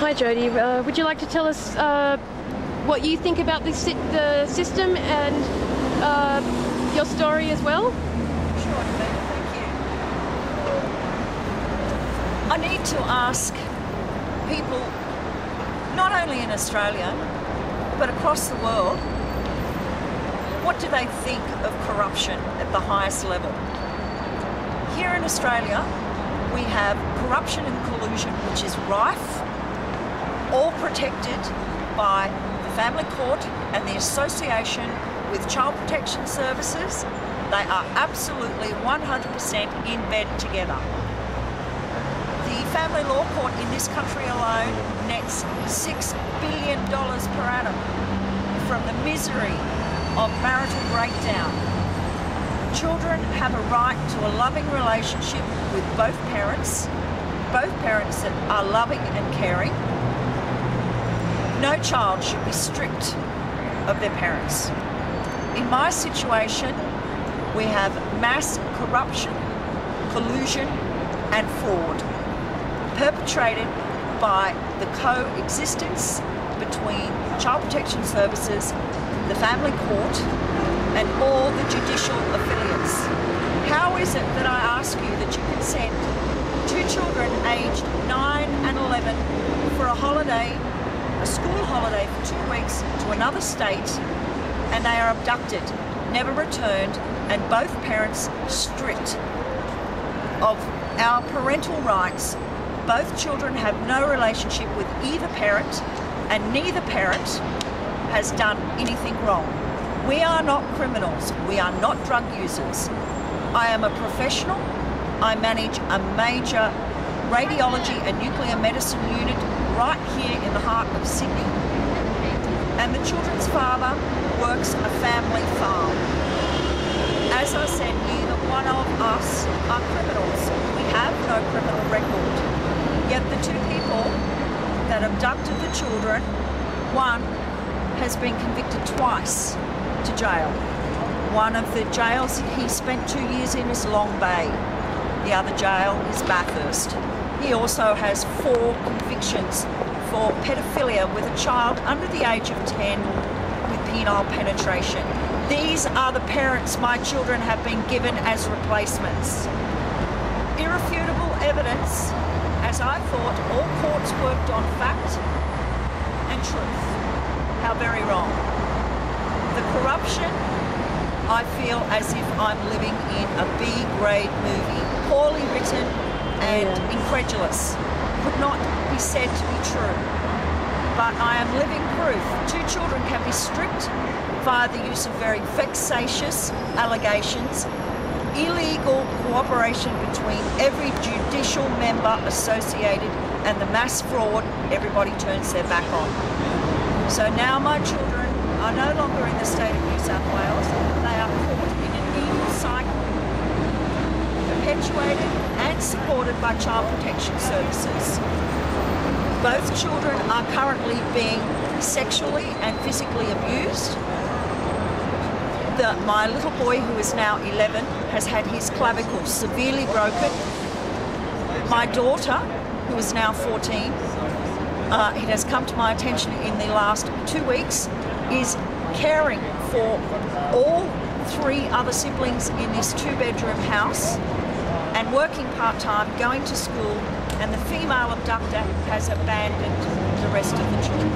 Hi Jodie, would you like to tell us what you think about the system and your story as well? Sure, thank you. I need to ask people, not only in Australia, but across the world, what do they think of corruption at the highest level? Here in Australia, we have corruption and collusion, which is rife, all protected by the family court and the association with child protection services. They are absolutely 100% in bed together. The family law court in this country alone nets $6 billion per annum from the misery of marital breakdown. Children have a right to a loving relationship with both parents that are loving and caring. No child should be stripped of their parents. In my situation, we have mass corruption, collusion and fraud perpetrated by the coexistence between Child Protection Services, the Family Court and all the judicial affiliates. How is it that I ask you that you can send two children aged 9 and 11 for a holiday, a school holiday for 2 weeks to another state, and they are abducted, never returned, and both parents stripped of our parental rights? Both children have no relationship with either parent, and neither parent has done anything wrong. We are not criminals. We are not drug users. I am a professional. I manage a major radiology and nuclear medicine unit right here in the heart of Sydney. And the children's father works a family farm. As I said, neither one of us are criminals. We have no criminal record. Yet the two people that abducted the children, one has been convicted twice to jail. One of the jails he spent 2 years in is Long Bay. The other jail is Bathurst. He also has 4 convictions for pedophilia with a child under the age of 10 with penile penetration. These are the parents my children have been given as replacements. Irrefutable evidence, as I thought all courts worked on fact and truth. How very wrong. The corruption, I feel as if I'm living in a B-grade movie, poorly written and incredulous. Could not be said to be true. But I am living proof. 2 children can be stripped via the use of very vexatious allegations, illegal cooperation between every judicial member associated, and the mass fraud everybody turns their back on. So now my children are no longer in the state of New South Wales. They are caught in an evil cycle, perpetuated and supported by Child Protection Services. Both children are currently being sexually and physically abused. My little boy, who is now 11, has had his clavicle severely broken. My daughter, who is now 14, it has come to my attention in the last 2 weeks, is caring for all 3 other siblings in this 2-bedroom house and working part-time, going to school, and the female abductor has abandoned the rest of the children.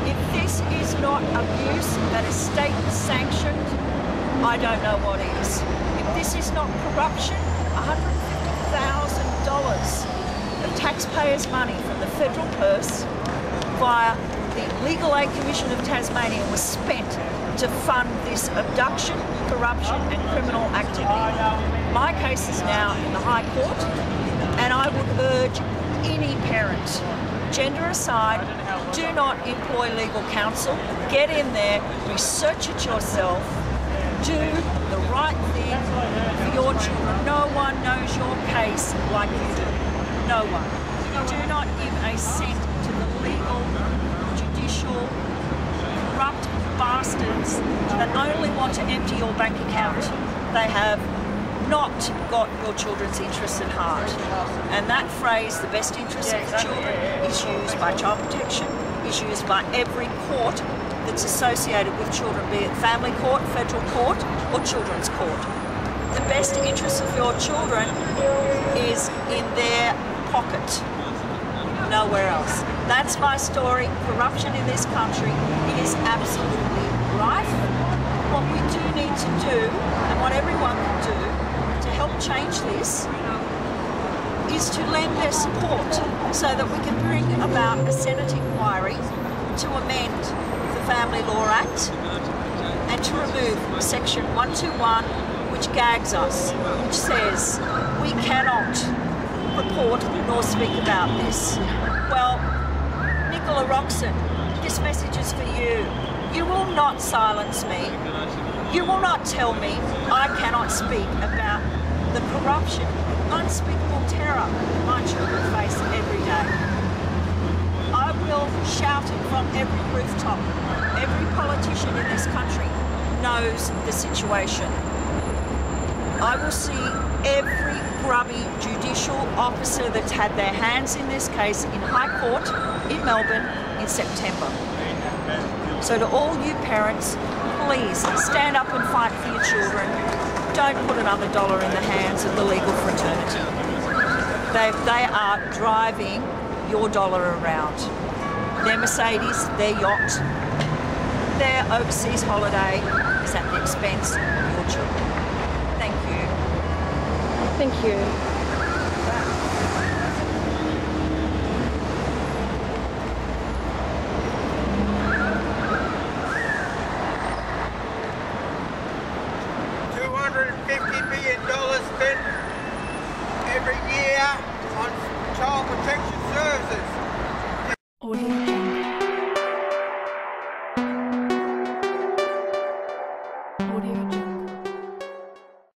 If this is not abuse that is state-sanctioned, I don't know what is. If this is not corruption, $150,000 of taxpayers' money from the federal purse via the Legal Aid Commission of Tasmania was spent to fund this abduction, corruption and criminal activity. My case is now in the High Court, and I would urge any parent, gender aside, do not employ legal counsel. Get in there, research it yourself, do the right thing for your children. No one knows your case like you do. No one. Do not give a cent to the legal, judicial, corrupt bastards that only want to empty your bank account. They have not got your children's interests at heart. And that phrase, the best interests of the children, is used by Child Protection, is used by every court that's associated with children, be it family court, federal court, or children's court. The best interests of your children is in their pocket, nowhere else. That's my story. Corruption in this country is absolutely rife. What we do need to do, and what everyone can do to help change this, is to lend their support so that we can bring about a Senate inquiry to amend the Family Law Act and to remove Section 121, which gags us, which says we cannot report nor speak about this. Well, Nicola Roxon, this message is for you. You will not silence me. You will not tell me I cannot speak about the corruption, unspeakable terror that my children face every day. I will shout it from every rooftop. Every politician in this country knows the situation. I will see every grubby judicial officer that's had their hands in this case in High Court in Melbourne in September. So to all you parents, please stand up and fight for your children. Don't put another dollar in the hands of the legal fraternity. They are driving your dollar around. Their Mercedes, their yacht, their overseas holiday is at the expense of your children. Thank you. Thank you.